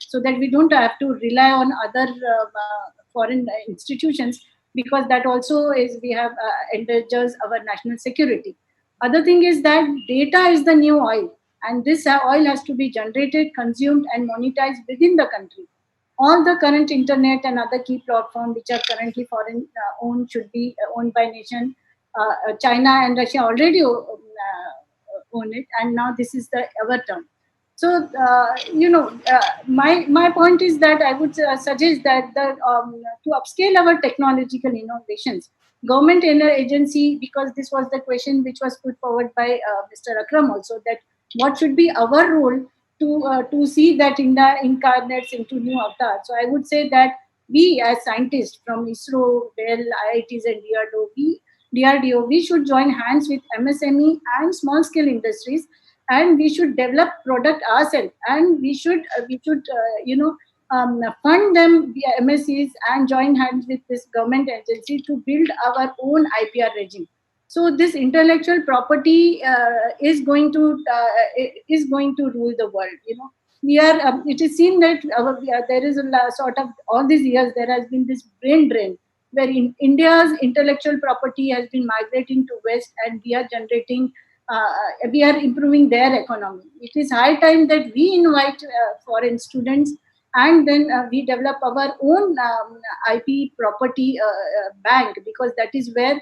so that we don't have to rely on other foreign institutions, because that also is, we have endangers our national security. Other thing is that data is the new oil, and this oil has to be generated, consumed, and monetized within the country. All the current internet and other key platforms which are currently foreign owned should be owned by nation. China and Russia already own it, and now this is the our turn. So my point is that I would suggest that to upscale our technological innovations, government agency, because this was the question which was put forward by Mr. Akram also, that what should be our role to see that India incarnates into new avatar. So I would say that we as scientists from ISRO, BEL, IITs, and DRDO, we should join hands with MSME and small scale industries, and we should develop product ourselves, and we should fund them via MSCs and join hands with this government agency to build our own IPR regime. So this intellectual property is going to rule the world. We are. It is seen that there is a sort of, all these years there has been this brain drain, where India's intellectual property has been migrating to West, and we are generating. We are improving their economy. It is high time that we invite foreign students, and then we develop our own IP property bank, because that is where,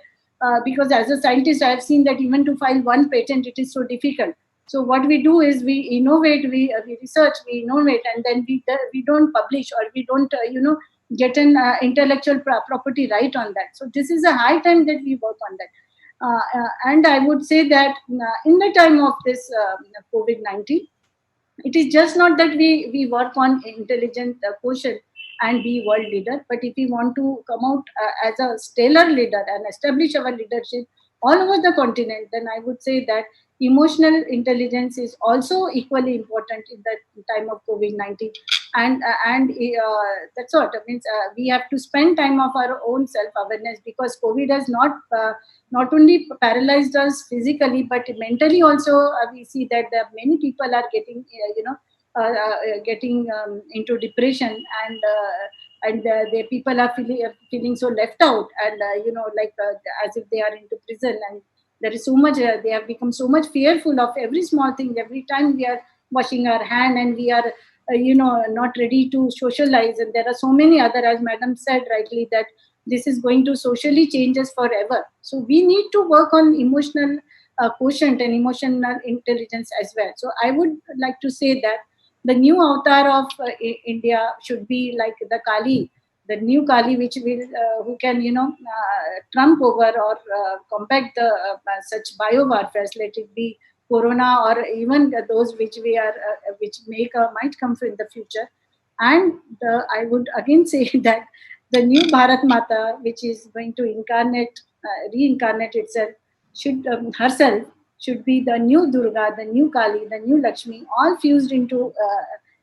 because as a scientist, I have seen that even to file one patent, it is so difficult. So what we do is we innovate, we research, we innovate, and then we don't publish, or we don't get an intellectual property right on that. So this is a high time that we work on that. And I would say that in the time of this COVID-19, it is just not that we work on intelligent quotient and be world leader, but if we want to come out as a stellar leader and establish our leadership all over the continent, then I would say that emotional intelligence is also equally important in the time of COVID-19. And that's what it means. We have to spend time of our own self-awareness, because COVID has not only paralyzed us physically, but mentally also. We see that many people are getting getting into depression, and the people are feeling so left out, and as if they are into prison, and there is so much, they have become so much fearful of every small thing. Every time we are washing our hand, and we are not ready to socialize, and there are so many other, as madam said rightly, that this is going to socially change us forever. So we need to work on emotional quotient and emotional intelligence as well. So I would like to say that the new avatar of India should be like the Kali, the new Kali, which will who can trump over or combat the such bio warfare, let it be corona or even those which we are which might come in the future. And I would again say that the new Bharat Mata, which is going to reincarnate itself, should herself should be the new Durga, the new Kali, the new Lakshmi, all fused into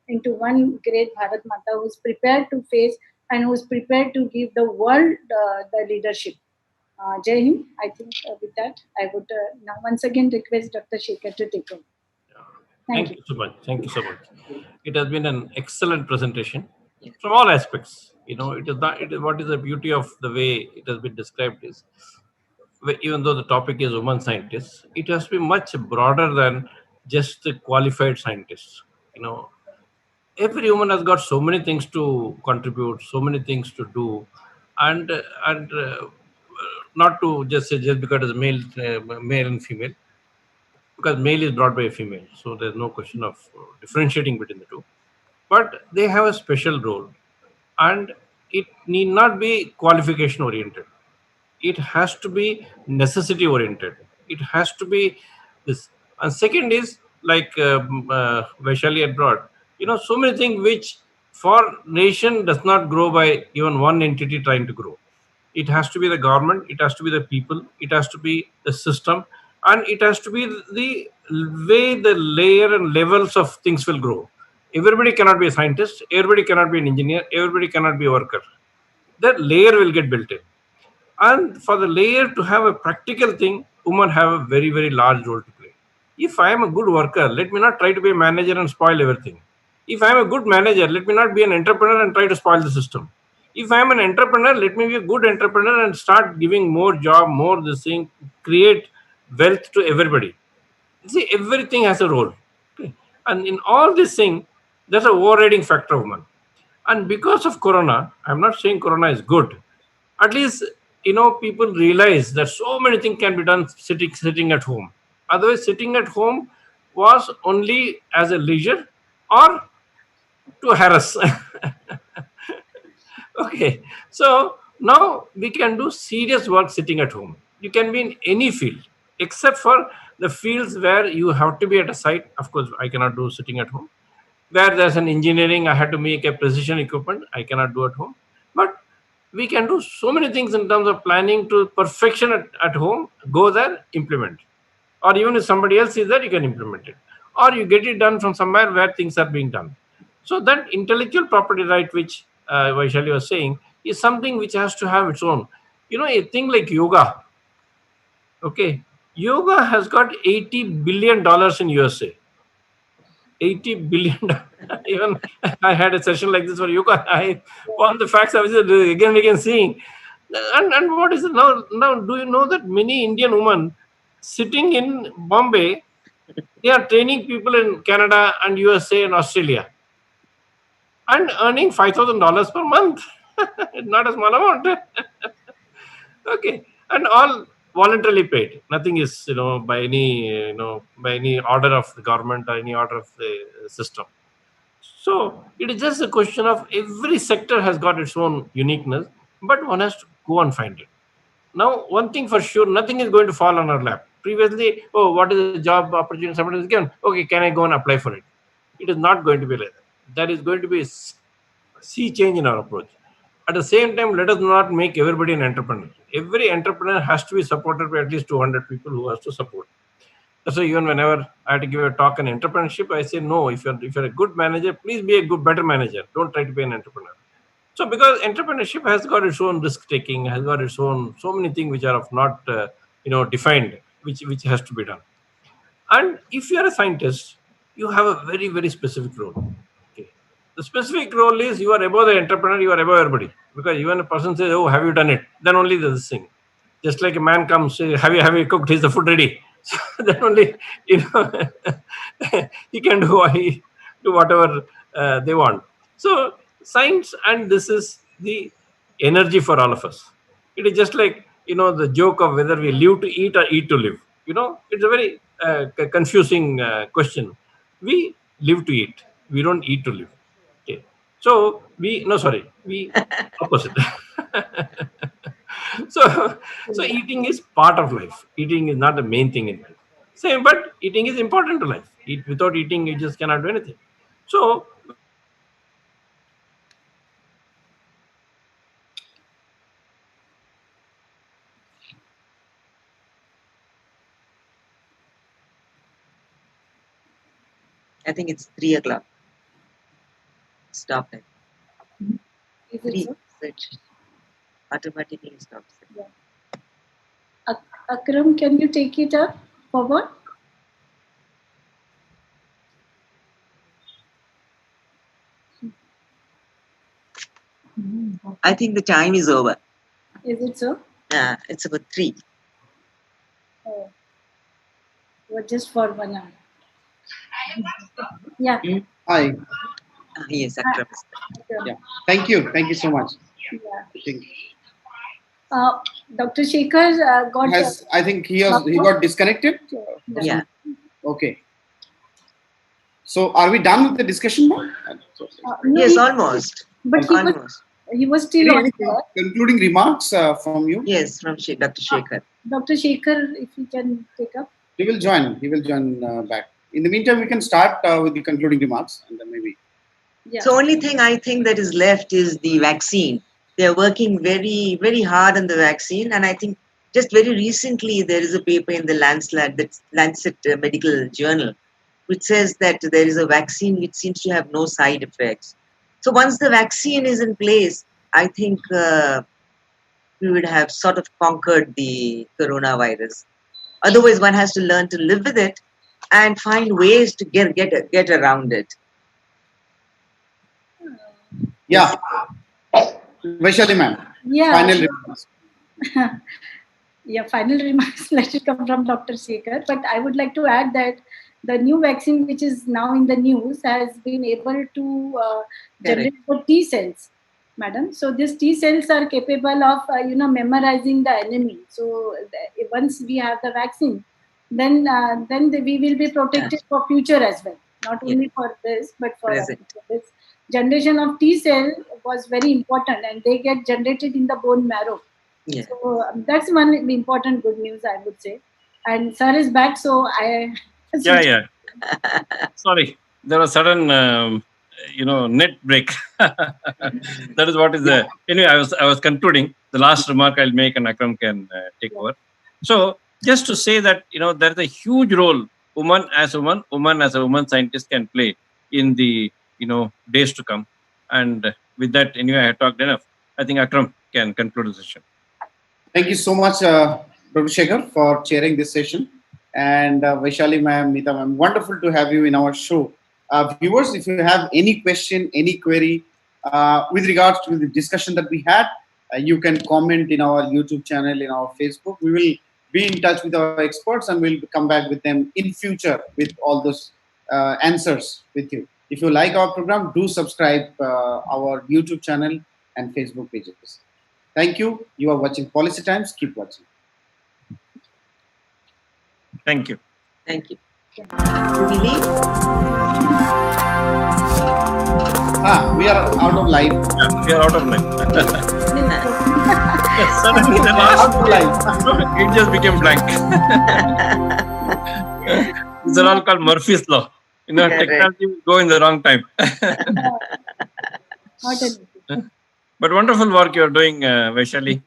one great Bharat Mata who's prepared to face and who's prepared to give the world the leadership. Jai Hind. I think with that, I would now once again request Dr. Shekhar to take over. Thank Thank you. you so much. Thank you so much. It has been an excellent presentation from all aspects. It is not. It is what is the beauty of the way it has been described is, even though the topic is women scientists, it has to be much broader than just the qualified scientists. Every woman has got so many things to contribute, so many things to do, and not to just say just because it's male and female, because male is brought by a female, so there's no question of differentiating between the two. But they have a special role, and it need not be qualification oriented. It has to be necessity oriented. It has to be this. And second is like Vaishali had brought, so many things which for nation does not grow by even one entity trying to grow. It has to be the government, it has to be the people, it has to be the system, and it has to be the way the layer and levels of things will grow. Everybody cannot be a scientist, everybody cannot be an engineer, everybody cannot be a worker. That layer will get built in. And for the layer to have a practical thing, women have a very, very large role to play. If I am a good worker, let me not try to be a manager and spoil everything. If I am a good manager, let me not be an entrepreneur and try to spoil the system. If I am an entrepreneur, let me be a good entrepreneur and start giving more job, more this thing, create wealth to everybody. See, everything has a role. Okay? And in all this thing, there's a overriding factor of women. And because of Corona, I'm not saying Corona is good. At least people realize that so many things can be done sitting at home. Otherwise, sitting at home was only as a leisure or to harass. Okay, so now we can do serious work sitting at home. You can be in any field except for the fields where you have to be at a site. Of course, I cannot do sitting at home. Where there's an engineering, I had to make a precision equipment, I cannot do at home. But we can do so many things in terms of planning to perfection at home. Go there, implement. Or even if somebody else is there, you can implement it. Or you get it done from somewhere where things are being done. So that intellectual property right, which Vaishali was saying, is something which has to have its own. A thing like yoga. Okay, yoga has got $80 billion in USA. 80 billion. Even I had a session like this for yoga. I found the facts I was again and again seeing. And what is it now? Now, do you know that many Indian women sitting in Bombay, they are training people in Canada and USA and Australia and earning $5,000 per month? Not a small amount. Okay, and all voluntarily paid. Nothing is, by any order of the government or any order of the system. So it is just a question of every sector has got its own uniqueness, but one has to go and find it. Now, one thing for sure, nothing is going to fall on our lap. Previously, oh, what is the job opportunity somebody is given? Okay, can I go and apply for it? It is not going to be like that. That is going to be a sea change in our approach. At the same time, let us not make everybody an entrepreneur. Every entrepreneur has to be supported by at least 200 people who has to support. So even whenever I had to give a talk on entrepreneurship, I say no. If you're a good manager, please be a better manager. Don't try to be an entrepreneur. So because entrepreneurship has got its own risk taking, has got its own so many things which are of not defined, which has to be done. And if you are a scientist, you have a very very specific role. Okay, the specific role is you are above the entrepreneur, you are above everybody. Because even a person says, "Oh, have you done it?" Then only there's this thing. Just like a man comes, say, have you cooked? Is the food ready? So then only he can do whatever they want. So science, and this is the energy for all of us. It is just like the joke of whether we live to eat or eat to live. It's a very confusing question. We live to eat. We don't eat to live. Okay. So we no sorry we opposite. so so eating is part of life. Eating is not the main thing in life. Same, but eating is important to life. Without eating, you just cannot do anything. So I think it's 3 o'clock. Stop it. Is it 3. so? So it automatically stops it. Akram, can you take it up forward? I think the time is over. Is it so? It's about 3. Oh, well, just for 1 hour. Yeah. Hi. Yes, Akram. Akram. Yeah. Thank you. Thank you so much. Yeah. I think Dr. Shekhar got. I think he got disconnected. Yeah. Okay. So are we done with the discussion now? No, Yes, almost. but Almost. he was still on Any there. concluding remarks from you? Yes, from Dr. Shekhar. Dr. Shekhar, if you can take up. He will join. He will join back. In the meantime, we can start with the concluding remarks, and then maybe. Yeah. So only thing I think that is left is the vaccine. They're working very, very hard on the vaccine, and I think just very recently there is a paper in the Lancet Medical Journal, which says that there is a vaccine which seems to have no side effects. So once the vaccine is in place, I think we would have sort of conquered the coronavirus. Otherwise, one has to learn to live with it and find ways to get around it. Yeah. Vaishali ma'am. Yeah. Final remarks. Yeah, final remarks let it come from Dr. Shekhar. But I would like to add that the new vaccine, which is now in the news, has been able to generate the T cells, madam. So these T cells are capable of memorizing the enemy. So once we have the vaccine, then we will be protected for future as well. Not only for this, but for this generation of T cell was very important, and they get generated in the bone marrow. Yeah. So that's one important good news, I would say. And sir is back, so I. Yeah. Sorry, there was sudden, net break. That is what is the. Anyway, I was concluding. The last remark I'll make, and Akram can take over. So just to say that there is a huge role woman as a woman scientist can play in the days to come. And with that, anyway, I have talked enough. I think Akram can conclude the session. Thank you so much, Dr. Shekhar, for chairing this session. And Vaishali ma'am, Meeta ma'am, wonderful to have you in our show. Viewers, if you have any question, any query with regards to the discussion that we had, you can comment in our YouTube channel, in our Facebook. We will be in touch with our experts and we'll come back with them in future with all those answers with you. If you like our program, do subscribe our YouTube channel and Facebook pages. Thank you. You are watching Policy Times. Keep watching. Thank you. Thank you. Do we leave? We are out of line. Yeah, we are out of line. Yes, suddenly the Out of last line. it just became blank. These are all called Murphy's Law. Technology will go in the wrong time. But wonderful work you are doing, Vaishali.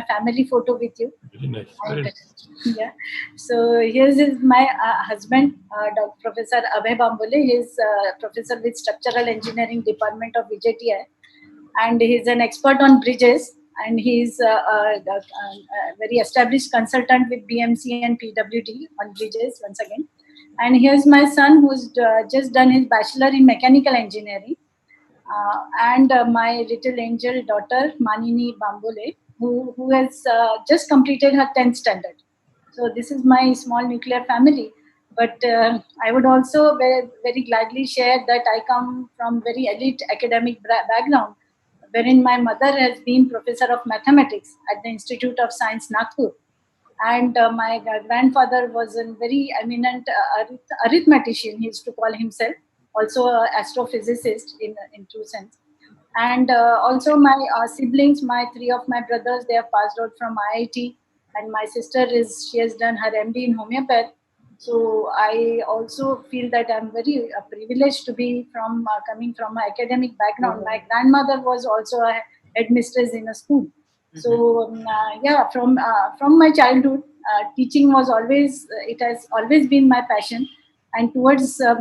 my family photo with you. Very nice. Very And, nice. yeah. So here's my husband, Dr. Professor Abhay Bambole. He's professor with Structural Engineering Department of VJTI, and he's an expert on bridges. And he's a very established consultant with BMC and PWD on bridges once again. And here's my son, who's just done his bachelor in mechanical engineering, and my little angel daughter Manini Bambole, who has just completed her 10th standard. So this is my small nuclear family. But I would also very gladly share that I come from very elite academic background, wherein my mother has been professor of mathematics at the Institute of Science Nagpur, and my grandfather was a very eminent arithmetician. He used to call himself, also an astrophysicist in true sense. And also my siblings, my three of my brothers, they have passed out from IIT, and my sister she has done her MD in homeopath. So I also feel that I'm very privileged to be coming from an academic background. My grandmother was also a headmistress in a school. So yeah, from my childhood, teaching was always it has always been my passion, and towards as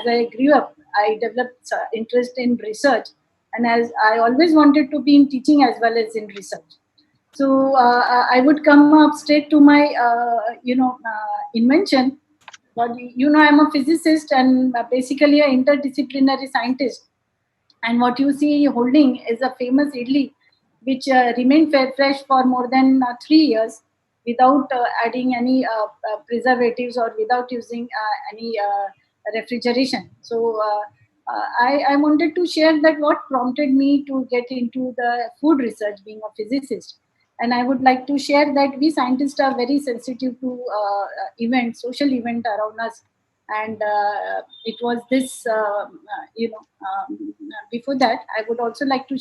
I grew up, I developed interest in research, and as I always wanted to be in teaching as well as in research. So I would come up straight to my invention. But I'm a physicist and basically an interdisciplinary scientist. And what you see holding is a famous idli, which remained fresh for more than 3 years without adding any preservatives or without using any refrigeration. So I wanted to share that what prompted me to get into the food research, being a physicist. And I would like to share that we scientists are very sensitive to social event around us. And it was this, before that, I would also like to